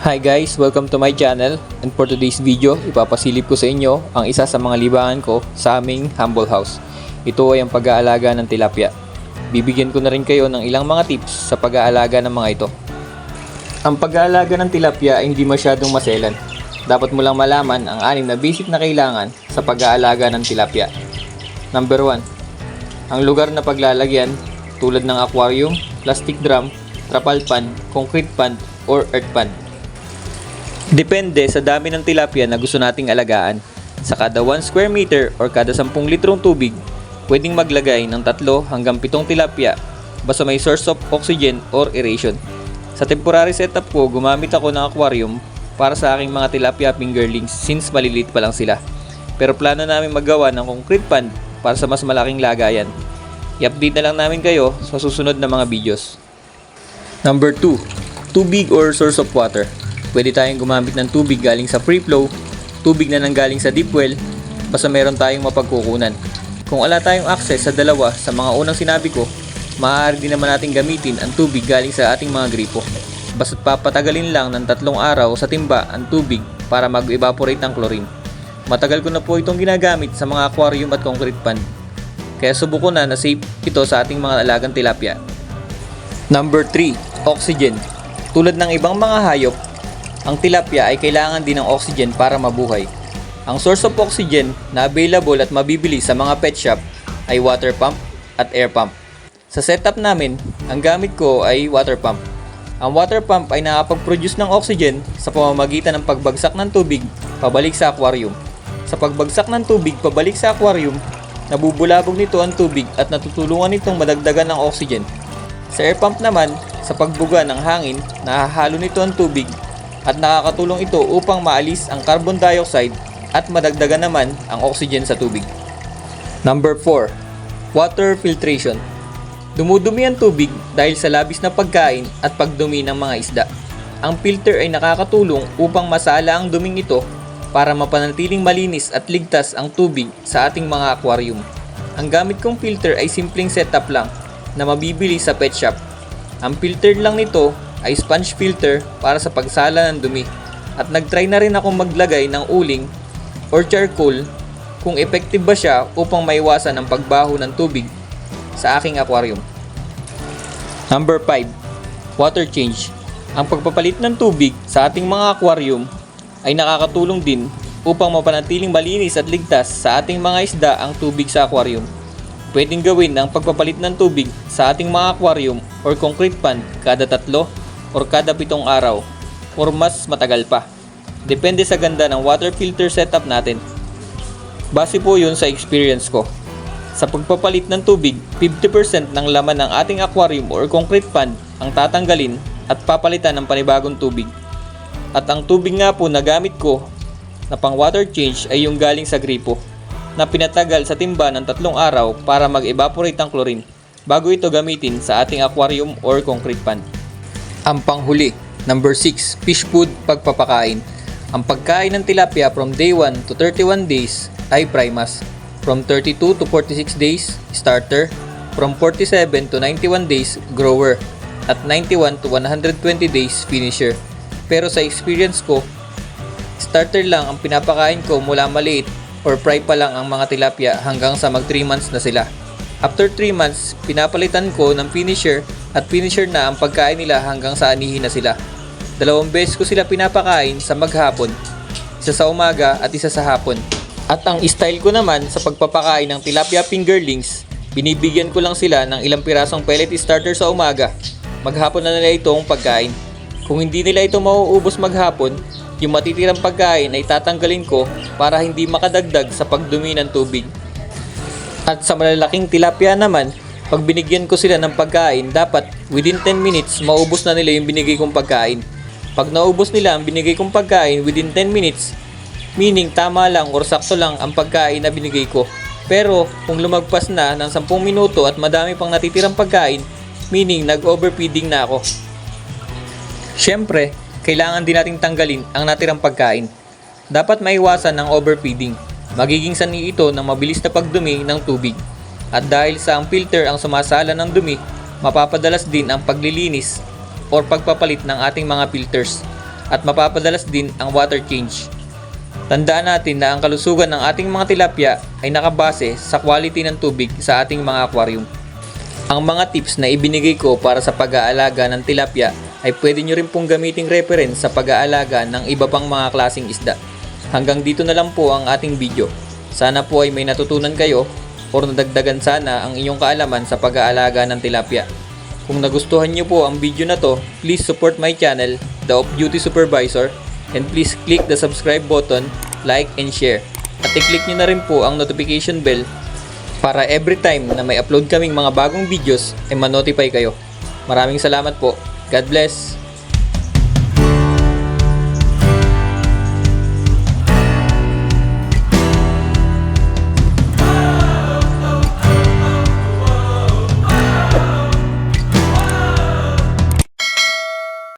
Hi guys, welcome to my channel, and for today's video, ipapasilip ko sa inyo ang isa sa mga libangan ko sa aming humble house. Ito ay ang pag-aalaga ng tilapia. Bibigyan ko na rin kayo ng ilang mga tips sa pag-aalaga ng mga ito. Ang pag-aalaga ng tilapia ay hindi masyadong maselan. Dapat mo lang malaman ang 6 na basic na kailangan sa pag-aalaga ng tilapia. Number 1. Ang lugar na paglalagyan tulad ng aquarium, plastic drum, trapal pan, concrete pan, or earth pan. Depende sa dami ng tilapia na gusto nating alagaan. Sa kada 1 square meter or kada 10 litrong tubig, pwedeng maglagay ng 3 hanggang 7 tilapia basta may source of oxygen or aeration. Sa temporary setup ko, gumamit ako ng aquarium para sa aking mga tilapia fingerlings since maliliit pa lang sila. Pero plano namin magawa ng concrete pan para sa mas malaking lagayan. I-update na lang namin kayo sa susunod na mga videos. Number 2. Tubig or source of water. Pwede tayong gumamit ng tubig galing sa free flow, tubig na nanggaling sa deep well, basta meron tayong mapagkukunan. Kung wala tayong access sa dalawa sa mga unang sinabi ko, maaari din naman natin gamitin ang tubig galing sa ating mga gripo. Basta't papatagalin lang ng 3 araw sa timba ang tubig para mag-evaporate ang chlorine. Matagal ko na po itong ginagamit sa mga aquarium at concrete pan, kaya subuko na safe ito sa ating mga alagang tilapia. Number 3. Oxygen. Tulad ng ibang mga hayop, ang tilapia ay kailangan din ng oxygen para mabuhay. Ang source of oxygen na available at mabibili sa mga pet shop ay water pump at air pump. Sa setup namin, ang gamit ko ay water pump. Ang water pump ay nakapag-produce ng oxygen sa pamamagitan ng pagbagsak ng tubig pabalik sa aquarium. Sa pagbagsak ng tubig pabalik sa aquarium, nabubulabog nito ang tubig at natutulungan nitong madagdagan ng oxygen. Sa air pump naman, sa pagbuga ng hangin, nahahalo nito ang tubig at nakakatulong ito upang maalis ang carbon dioxide at madagdagan naman ang oxygen sa tubig. Number 4. Water filtration. Dumudumi ang tubig dahil sa labis na pagkain at pagdumi ng mga isda. Ang filter ay nakakatulong upang masala ang duming ito para mapanatiling malinis at ligtas ang tubig sa ating mga aquarium. Ang gamit kong filter ay simpleng setup lang na mabibili sa pet shop. Ang filter lang nito ay sponge filter para sa pagsala ng dumi, at nagtry na rin akong maglagay ng uling or charcoal kung effective ba siya upang maiwasan ang pagbaho ng tubig sa aking aquarium. Number 5. Water change. Ang pagpapalit ng tubig sa ating mga aquarium ay nakakatulong din upang mapanatiling malinis at ligtas sa ating mga isda ang tubig sa aquarium. Pwedeng gawin ang pagpapalit ng tubig sa ating mga aquarium or concrete pan kada 3 or kada 7 araw or mas matagal pa. Depende sa ganda ng water filter setup natin. Base po yun sa experience ko. Sa pagpapalit ng tubig, 50% ng laman ng ating aquarium or concrete pan ang tatanggalin at papalitan ng panibagong tubig. At ang tubig nga po na gamit ko na pang water change ay yung galing sa gripo na pinatagal sa timba ng 3 araw para mag-evaporate ang chlorine bago ito gamitin sa ating aquarium or concrete pan. Ang panghuli, number 6, fish food pagpapakain. Ang pagkain ng tilapia from day 1 to 31 days ay primas. From 32 to 46 days, starter. From 47 to 91 days, grower. At 91 to 120 days, finisher. Pero sa experience ko, starter lang ang pinapakain ko mula maliit or fry pa lang ang mga tilapia hanggang sa mag 3 months na sila. After 3 months, pinapalitan ko ng finisher at finisher na ang pagkain nila hanggang sa anihin na sila. 2 beses ko sila pinapakain sa maghapon, isa sa umaga at isa sa hapon. At ang style ko naman sa pagpapakain ng tilapia fingerlings, binibigyan ko lang sila ng ilang pirasong pellet starter sa umaga. Maghapon na nila itong pagkain. Kung hindi nila ito mauubos maghapon, yung matitirang pagkain ay tatanggalin ko para hindi makadagdag sa pagdumi ng tubig. At sa malalaking tilapia naman, pag binigyan ko sila ng pagkain, dapat within 10 minutes maubos na nila yung binigay kong pagkain. Pag naubos nila ang binigay kong pagkain within 10 minutes, meaning tama lang or sakto lang ang pagkain na binigay ko. Pero kung lumagpas na ng 10 minuto at madami pang natitirang pagkain, meaning nag-overfeeding na ako. Syempre, kailangan din nating tanggalin ang natirang pagkain. Dapat maiwasan ang overfeeding. Magiging sanhi ito ng mabilis na pagdumi ng tubig. At dahil sa ang filter ang sumasala ng dumi, mapapadalas din ang paglilinis or pagpapalit ng ating mga filters. at mapapadalas din ang water change. Tandaan natin na ang kalusugan ng ating mga tilapia ay nakabase sa quality ng tubig sa ating mga aquarium. Ang mga tips na ibinigay ko para sa pag-aalaga ng tilapia ay pwede nyo rin pong gamiting reference sa pag-aalaga ng iba pang mga klaseng isda. Hanggang dito na lang po ang ating video. Sana po ay may natutunan kayo o nadagdagan sana ang inyong kaalaman sa pag-aalaga ng tilapia. Kung nagustuhan nyo po ang video na to, please support my channel, The Off-Duty Supervisor, and please click the subscribe button, like and share. At i-click nyo na rin po ang notification bell para every time na may upload kaming mga bagong videos ay ma-notify kayo. Maraming salamat po. God bless!